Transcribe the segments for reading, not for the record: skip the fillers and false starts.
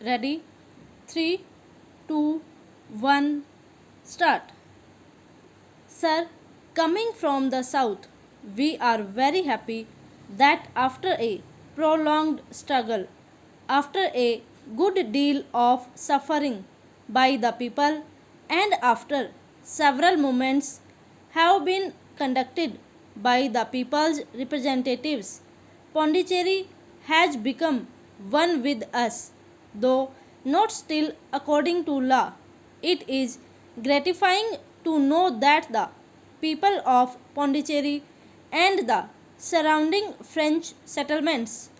Ready? 3, 2, 1, start. Sir, coming from the south, we are very happy that after a prolonged struggle, after a good deal of suffering by the people, and after several movements have been conducted by the people's representatives, Pondicherry has become one with us, though not still according to law. It is gratifying to know that the people of Pondicherry and the surrounding French settlements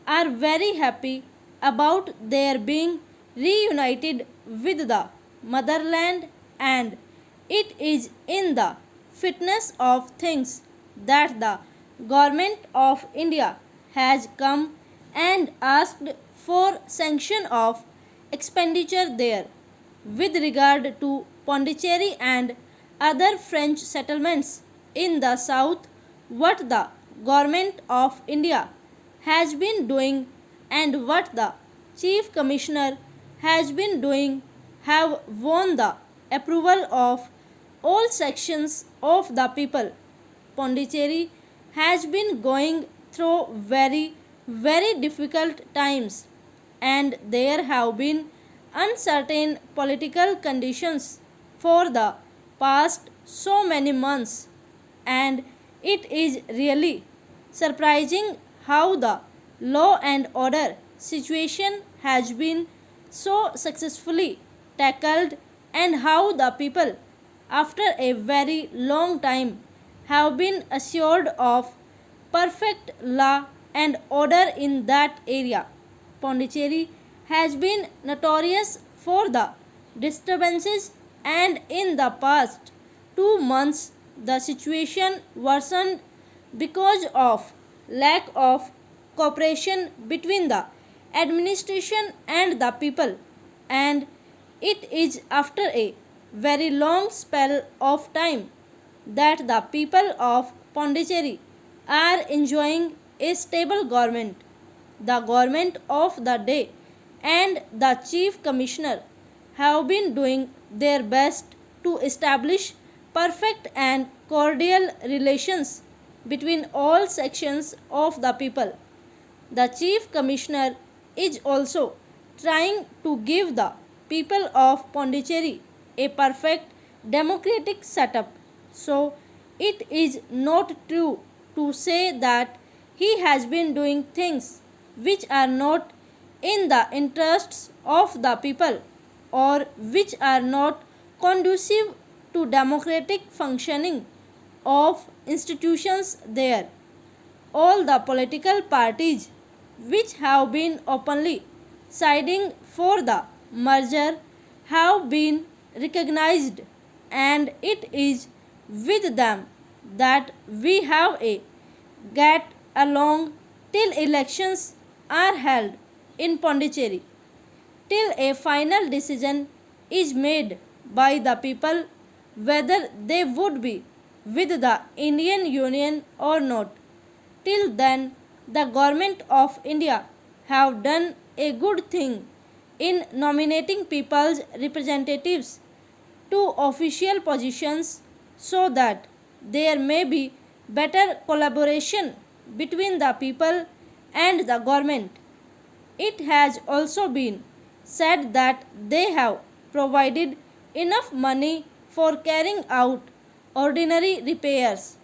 are very happy about their being reunited with the motherland, and it is in the fitness of things that the government of India has come and asked for sanction of expenditure there with regard to Pondicherry and other French settlements in the south. What the government of India has been doing and what the chief commissioner has been doing have won the approval of all sections of the people. Pondicherry has been going through very difficult times, and there have been uncertain political conditions for the past so many months, and it is really surprising how the law and order situation has been so successfully tackled, and how the people after a very long time have been assured of perfect law and order in that area. Pondicherry has been notorious for the disturbances, and in the past 2 months the situation worsened because of lack of cooperation between the administration and the people, and it is after a very long spell of time that the people of Pondicherry are enjoying a stable government. The government of the day and the chief commissioner have been doing their best to establish perfect and cordial relations between all sections of the people. The chief commissioner is also trying to give the people of Pondicherry a perfect democratic setup. So it is not true to say that he has been doing things which are not in the interests of the people or which are not conducive to democratic functioning of institutions there. All the political parties which have been openly siding for the merger have been recognized, and it is with them that we have a get along till elections are held in Pondicherry, till a final decision is made by the people whether they would be with the Indian Union or not. Till then, the government of India have done a good thing in nominating people's representatives to official positions so that there may be better collaboration between the people and the government. It has also been said that they have provided enough money for carrying out ordinary repairs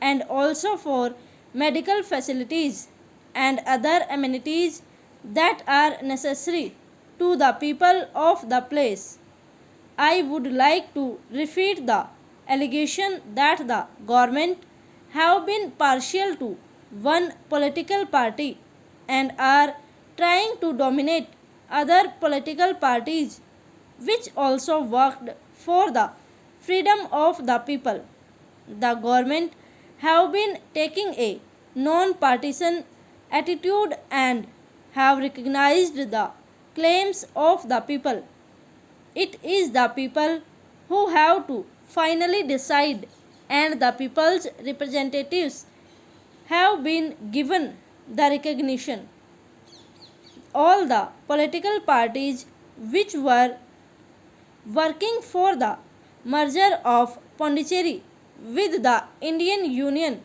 and also for medical facilities and other amenities that are necessary to the people of the place. I would like to refute the allegation that the government have been partial to one political party and are trying to dominate other political parties which also worked for the freedom of the people. The government have been taking a non-partisan attitude and have recognized the claims of the people. It is the people who have to finally decide, and the people's representatives have been given the recognition. all the political parties which were working for the merger of Pondicherry with the Indian Union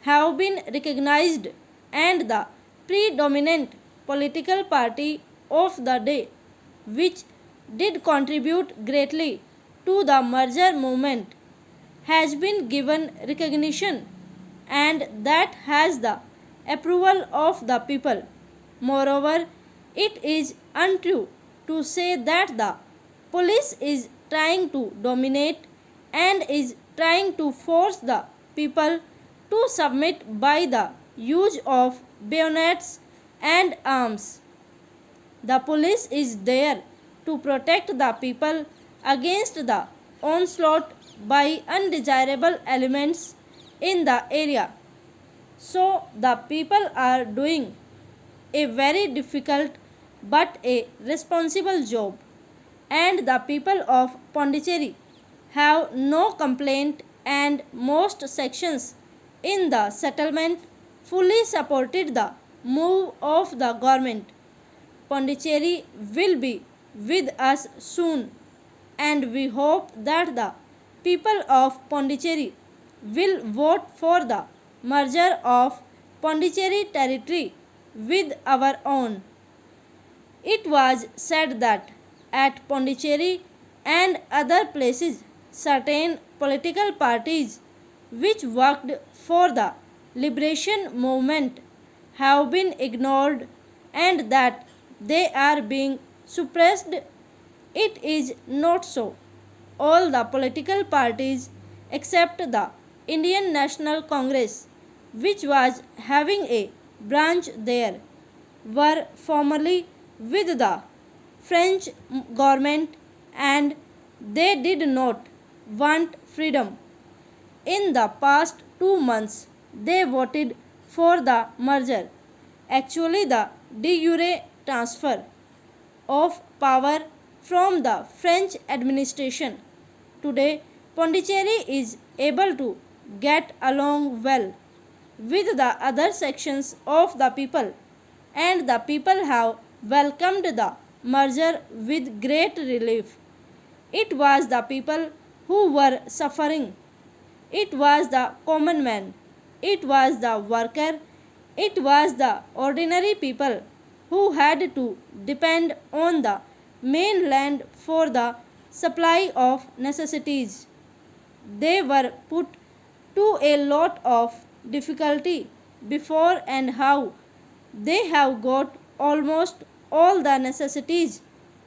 have been recognized, and the predominant political party of the day, which did contribute greatly to the merger movement, has been given recognition, and that has the approval of the people. Moreover, it is untrue to say that the police is trying to dominate and is trying to force the people to submit by the use of bayonets and arms. The police is there to protect the people against the onslaught by undesirable elements in the area. So the people are doing a very difficult but a responsible job, and the people of Pondicherry have no complaint, and most sections in the settlement fully supported the move of the government. Pondicherry will be with us soon, and we hope that the people of Pondicherry will vote for the merger of Pondicherry territory with our own. It was said that at Pondicherry and other places, certain political parties which worked for the liberation movement have been ignored and that they are being suppressed. It is not so. All the political parties except the Indian National Congress, which was having a branch there, were formerly with the French government, and they did not want freedom. In the past 2 months, they voted for the merger, actually, the de jure transfer of power from the French administration. Today, Pondicherry is able to get along well with the other sections of the people, and the people have welcomed the merger with great relief. It was the people who were suffering, it was the common man, it was the worker, it was the ordinary people who had to depend on the mainland for the supply of necessities. They were put to a lot of difficulty before, and how they have got almost all the necessities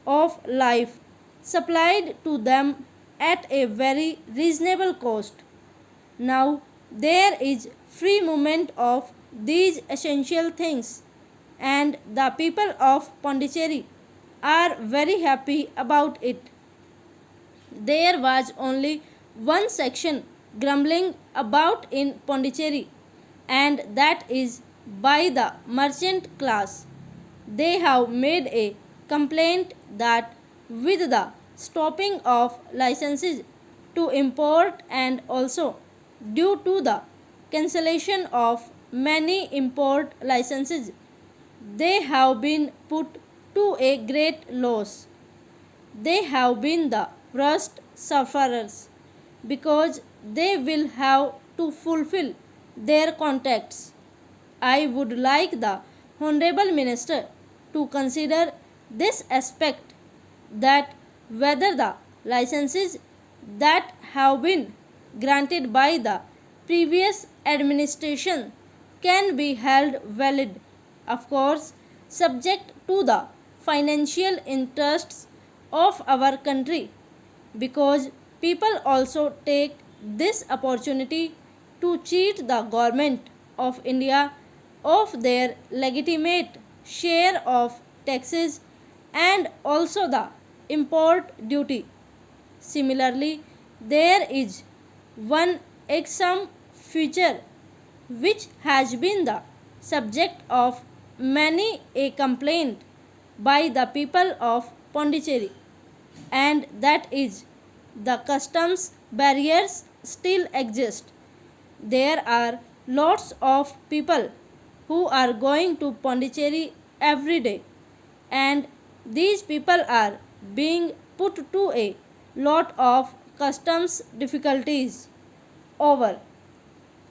of life supplied to them at a very reasonable cost. Now there is free movement of these essential things, and the people of Pondicherry are very happy about it. There was only one section grumbling about in Pondicherry, and that is by the merchant class. They have made a complaint that with the stopping of licenses to import, and also due to the cancellation of many import licenses, they have been put to a great loss. They have been the worst sufferers because they will have to fulfill their contracts. I would like the Honorable Minister to consider this aspect, that whether the licenses that have been granted by the previous administration can be held valid, of course, subject to the financial interests of our country, because people also take this opportunity to cheat the government of India of their legitimate share of taxes and also the import duty. Similarly, there is one exam feature which has been the subject of many a complaint by the people of Pondicherry, and that is the customs barriers still exist. There are lots of people who are going to Pondicherry every day, and these people are being put to a lot of customs difficulties over